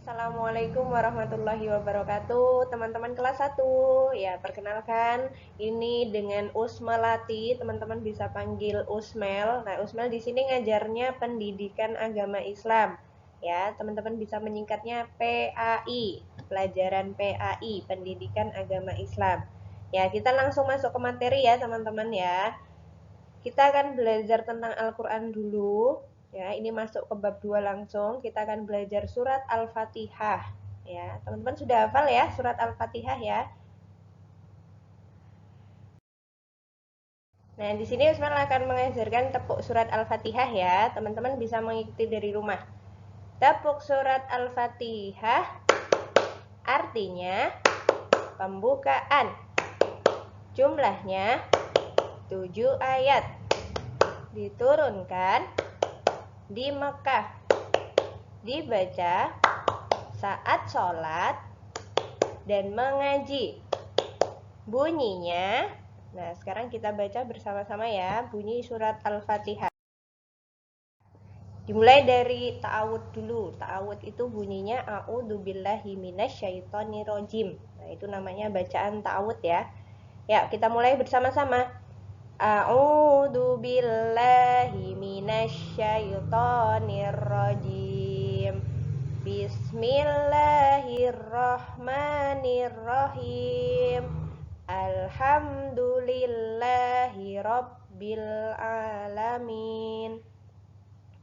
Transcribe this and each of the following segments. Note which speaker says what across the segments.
Speaker 1: Assalamualaikum warahmatullahi wabarakatuh, teman-teman kelas 1. Ya, perkenalkan, ini dengan Usmelati, teman-teman bisa panggil Usmel. Nah, Usmel di sini ngajarnya pendidikan agama Islam. Ya, teman-teman bisa menyingkatnya PAI, pelajaran PAI, pendidikan agama Islam. Ya, kita langsung masuk ke materi ya, teman-teman ya. Kita akan belajar tentang Al-Quran dulu. Ya, ini masuk ke bab 2 langsung. Kita akan belajar surat Al-Fatihah. Ya, teman-teman sudah hafal ya surat Al-Fatihah ya. Nah, di sini Usman akan mengajarkan tepuk surat Al-Fatihah ya. Teman-teman bisa mengikuti dari rumah. Tepuk surat Al-Fatihah artinya pembukaan. Jumlahnya 7 ayat. Diturunkan di Mekah. Dibaca saat sholat dan mengaji. Bunyinya, nah sekarang kita baca bersama-sama ya, bunyi surat Al-Fatihah. Dimulai dari ta'awud dulu. Ta'awud itu bunyinya a'udzubillahi minasyaitonirrajim. Nah, itu namanya bacaan ta'awud ya. Ya, kita mulai bersama-sama. A'udzubillahi minasyaitonirrajim. Bismillahirrahmanirrahim. Alhamdulillahi rabbil alamin.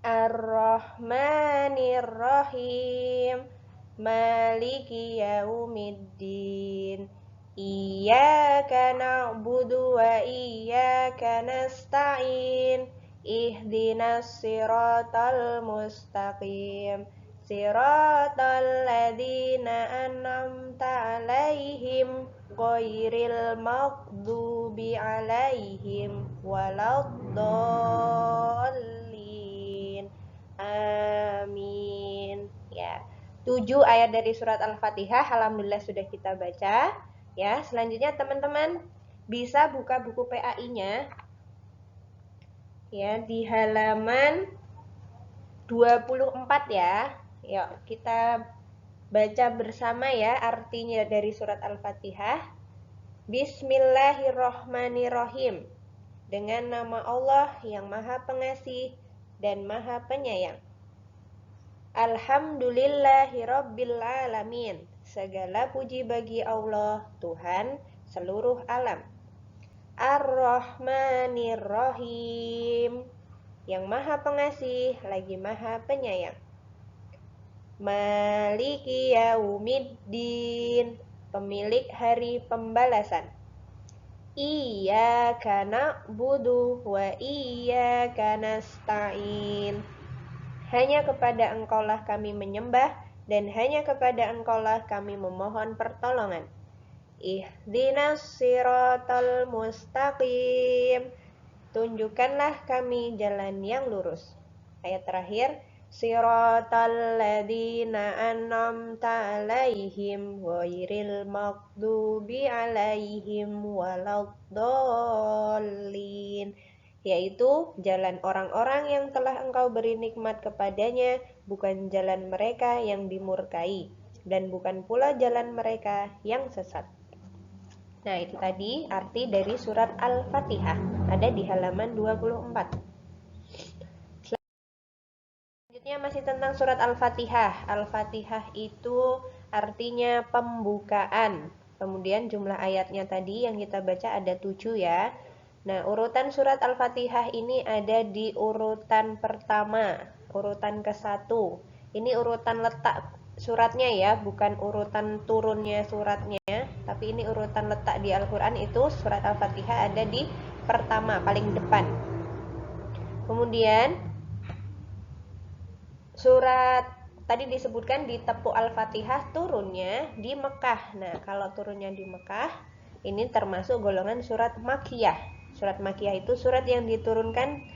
Speaker 1: Ar-Rahmanir-Rahim. Maliki yaumiddin. Iyyaka na'budu wa iyyaka nasta'in. Ihdinas siratal mustaqim. Siratal ladzina an'amta 'alaihim ghairil maghdubi 'alaihim waladdallin. Amin. Ya. 7 ayat dari surat Al-Fatihah alhamdulillah sudah kita baca. Ya, selanjutnya teman-teman bisa buka buku PAI-nya ya di halaman 24 ya. Yuk, kita baca bersama ya artinya dari surat Al-Fatihah. Bismillahirrohmanirrohim. Dengan nama Allah yang Maha Pengasih dan Maha Penyayang. Alhamdulillahirabbil alamin. Segala puji bagi Allah, Tuhan seluruh alam. Ar-Rahmanir-Rahim. Yang Maha Pengasih lagi Maha Penyayang. Maliki yaumiddin. Pemilik hari pembalasan. Iyyaka na'budu wa iyyaka nasta'in. Hanya kepada Engkaulah kami menyembah dan hanya kepada Engkaulah kami memohon pertolongan. Ihdinas siratal mustaqim. Tunjukkanlah kami jalan yang lurus. Ayat terakhir, siratal ladzina an'amta 'alaihim ghairil maghdubi 'alaihim waladdallin. Yaitu jalan orang-orang yang telah Engkau beri nikmat kepadanya, bukan jalan mereka yang dimurkai, dan bukan pula jalan mereka yang sesat. Nah, itu tadi arti dari surat Al-Fatihah. Ada di halaman 24. Selanjutnya masih tentang surat Al-Fatihah. Al-Fatihah itu artinya pembukaan. Kemudian jumlah ayatnya tadi yang kita baca ada 7 ya. Nah, urutan surat Al-Fatihah ini ada di urutan pertama, urutan ke-1. Ini urutan letak suratnya ya, bukan urutan turunnya suratnya, tapi ini urutan letak di Al-Quran itu surat Al-Fatihah ada di pertama, paling depan. Kemudian surat tadi disebutkan di tepuk Al-Fatihah turunnya di Mekah. Nah, kalau turunnya di Mekah, ini termasuk golongan surat Makkiyah. Surat Makkiyah itu surat yang diturunkan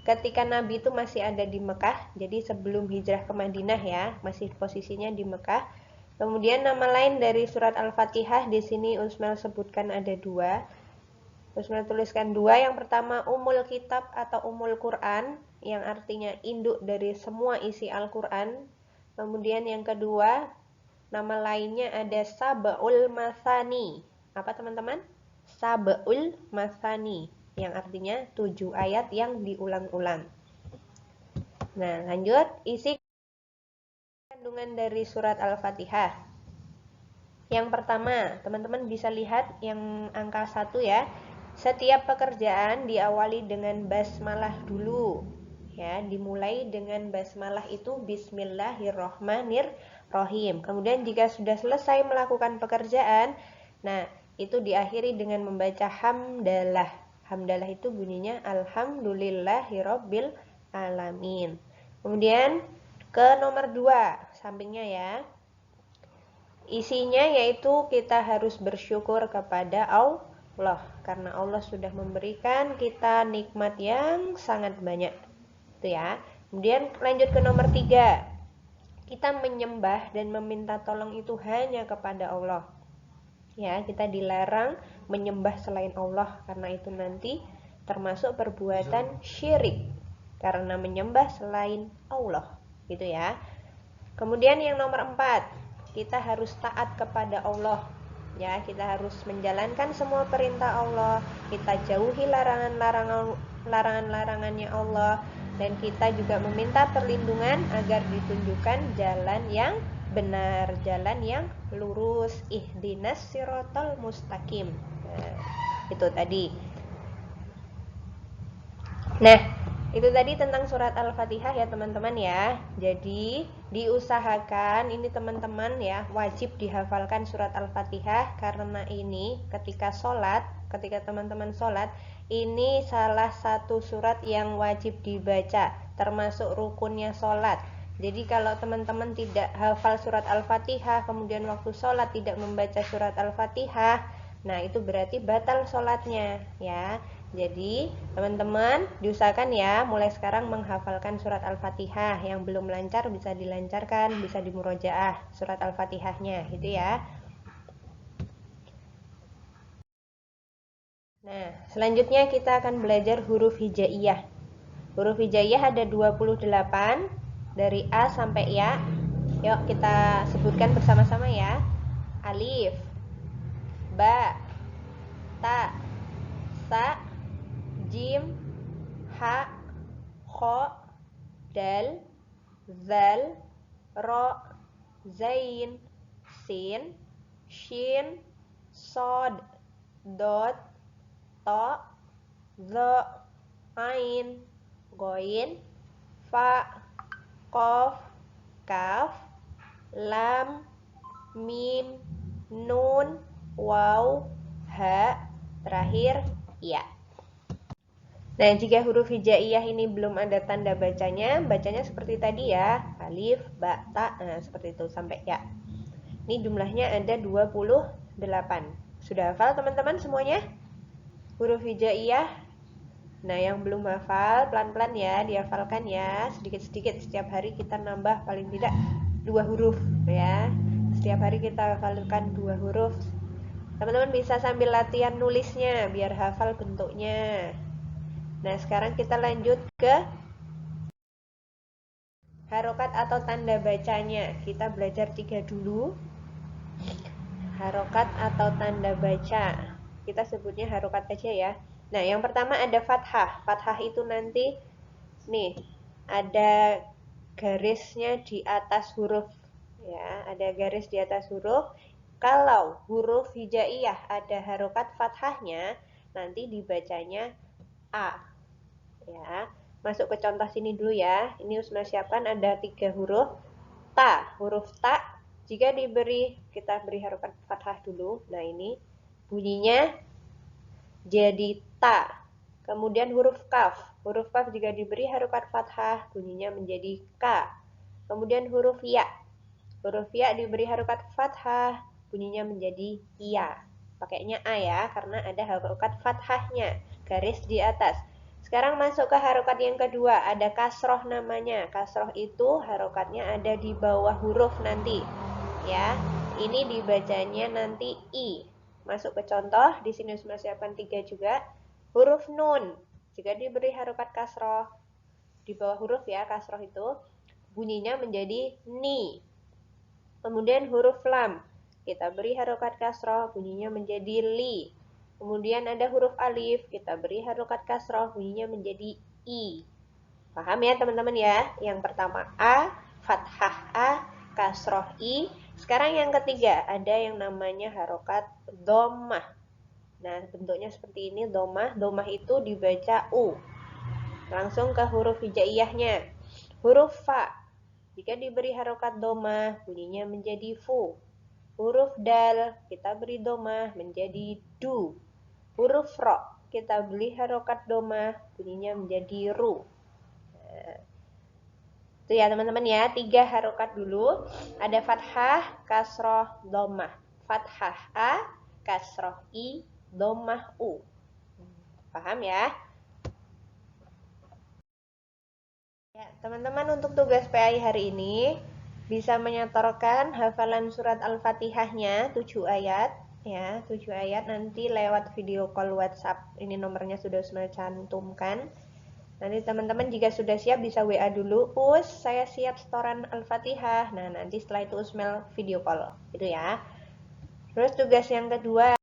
Speaker 1: ketika Nabi itu masih ada di Mekah, jadi sebelum hijrah ke Madinah ya, masih posisinya di Mekah. Kemudian nama lain dari surat Al-Fatihah di sini Usmel sebutkan ada 2. Usmel tuliskan 2. Yang pertama Ummul Kitab atau Ummul Quran, yang artinya induk dari semua isi Al-Quran. Kemudian yang kedua, nama lainnya ada Sab'ul Masani. Apa teman-teman? Sab'ul Masani, yang artinya 7 ayat yang diulang-ulang. Nah, lanjut, isi kandungan dari surat Al-Fatihah. Yang pertama, teman-teman bisa lihat yang angka 1 ya. Setiap pekerjaan diawali dengan basmalah dulu. Ya, dimulai dengan basmalah itu bismillahirrohmanirrohim. Kemudian jika sudah selesai melakukan pekerjaan, nah itu diakhiri dengan membaca hamdalah. Hamdalah itu bunyinya alhamdulillahirobbil alamin. Kemudian ke nomor 2, sampingnya ya. Isinya yaitu kita harus bersyukur kepada Allah karena Allah sudah memberikan kita nikmat yang sangat banyak. Itu ya. Kemudian lanjut ke nomor 3. Kita menyembah dan meminta tolong itu hanya kepada Allah. Ya, kita dilarang menyembah selain Allah karena itu nanti termasuk perbuatan syirik karena menyembah selain Allah, gitu ya. Kemudian yang nomor 4, kita harus taat kepada Allah. Ya, kita harus menjalankan semua perintah Allah, kita jauhi larangan-larangannya Allah, dan kita juga meminta perlindungan agar ditunjukkan jalan yang benar, jalan yang lurus, ihdinas siratal mustaqim. Nah, itu tadi. Nah, itu tadi tentang surat Al-Fatihah ya teman-teman ya. Jadi diusahakan ini teman-teman ya wajib dihafalkan surat Al-Fatihah karena ini ketika teman-teman sholat, ini salah satu surat yang wajib dibaca termasuk rukunnya sholat. Jadi kalau teman-teman tidak hafal surat Al-Fatihah kemudian waktu sholat tidak membaca surat Al-Fatihah, nah itu berarti batal sholatnya ya. Jadi teman-teman diusahakan ya mulai sekarang menghafalkan surat Al-Fatihah. Yang belum lancar bisa dilancarkan, bisa dimurojaah surat Al-Fatihahnya gitu ya. Nah, selanjutnya kita akan belajar huruf hijaiyah. Huruf hijaiyah ada 28 dari A sampai Ya. Yuk kita sebutkan bersama-sama ya. Alif, Ba, Ta, Sa, Jim, Ha, Kho, Dal, Zal, Ro, Zain, Sin, Shin, Sod, Dot, To, Zo, Ain, Goin, Fa, Kof, Kaf, Lam, Mim, Nun, Waw, Ha, terakhir Ya. Nah, jika huruf hijaiyah ini belum ada tanda bacanya seperti tadi ya, alif, ba, ta, nah seperti itu sampai ya. Ini jumlahnya ada 28. Sudah hafal teman-teman semuanya? Huruf hijaiyah. Nah, yang belum hafal, pelan-pelan ya, dihafalkan ya, sedikit-sedikit. Setiap hari kita nambah paling tidak 2 huruf ya. Setiap hari kita hafalkan 2 huruf. Teman-teman bisa sambil latihan nulisnya biar hafal bentuknya. Nah, sekarang kita lanjut ke harokat atau tanda bacanya. Kita belajar 3 dulu. Harokat atau tanda baca. Kita sebutnya harokat aja ya. Nah, yang pertama ada fathah. Fathah itu nanti nih, ada garisnya di atas huruf ya, ada garis di atas huruf. Kalau huruf hijaiyah ada harokat fathahnya, nanti dibacanya A ya. Masuk ke contoh sini dulu ya. Ini Usma siapkan ada 3 huruf. Ta, huruf ta jika kita beri harokat fathah dulu. Nah, ini bunyinya jadi ta. Kemudian huruf kaf. Huruf kaf jika diberi harokat fathah bunyinya menjadi ka. Kemudian huruf ya. Huruf ya diberi harokat fathah bunyinya menjadi iya. Pakainya a ya karena ada harokat fathahnya, garis di atas. Sekarang masuk ke harokat yang kedua, ada kasroh namanya. Kasroh itu harokatnya ada di bawah huruf nanti. Ya, ini dibacanya nanti i. Masuk ke contoh, di sini sudah siapkan 3 juga. Huruf nun, jika diberi harokat kasroh di bawah huruf ya, kasroh itu bunyinya menjadi ni. Kemudian huruf lam, kita beri harokat kasroh, bunyinya menjadi li. Kemudian ada huruf alif, kita beri harokat kasroh, bunyinya menjadi i. Paham ya teman-teman ya? Yang pertama a, fathah a, kasroh i. Sekarang yang ketiga, ada yang namanya harokat dhammah. Nah, bentuknya seperti ini, dhammah. Dhammah itu dibaca u. Langsung ke huruf hijaiyahnya. Huruf fa, jika diberi harokat dhammah, bunyinya menjadi fu. Huruf dal, kita beri dhammah menjadi du. Huruf ro, kita beri harokat dhammah, bunyinya menjadi ru. Nah, itu ya teman-teman ya, 3 harokat dulu. Ada fathah, kasroh, dhammah. Fathah a, kasroh i, dhammah u. Paham ya? Ya, teman-teman untuk tugas PAI hari ini bisa menyetorkan hafalan surat Al-Fatihahnya 7 ayat ya, 7 ayat nanti lewat video call WhatsApp. Ini nomornya sudah saya cantumkan. Nanti teman-teman jika sudah siap bisa WA dulu, "Us, saya siap setoran Al-Fatihah." Nah, nanti setelah itu Usmel video call. Gitu ya. Terus tugas yang kedua,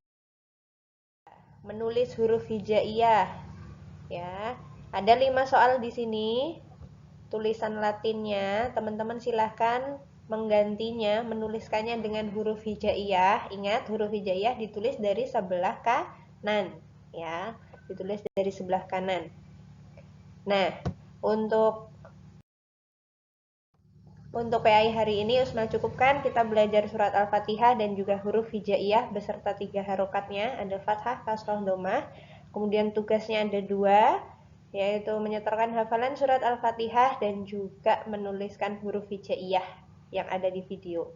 Speaker 1: menulis huruf hijaiyah. Ya. Ada 5 soal di sini. Tulisan Latinnya, teman-teman silahkan menggantinya, menuliskannya dengan huruf hijaiyah. Ingat, huruf hijaiyah ditulis dari sebelah kanan, ya, ditulis dari sebelah kanan. Nah, untuk PAI hari ini Usman cukupkan, kita belajar surat Al-Fatihah dan juga huruf hijaiyah beserta 3 harokatnya, ada fathah, kasroh, dhammah. Kemudian tugasnya ada 2, yaitu menyetorkan hafalan surat Al-Fatihah dan juga menuliskan huruf hijaiyah yang ada di video.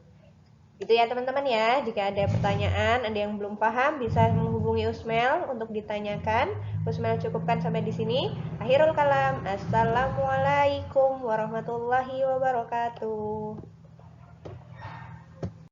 Speaker 1: Gitu ya teman-teman ya. Jika ada pertanyaan, ada yang belum paham, bisa menghubungi Usmel untuk ditanyakan. Usmel cukupkan sampai di sini. Akhirul kalam. Assalamualaikum warahmatullahi wabarakatuh.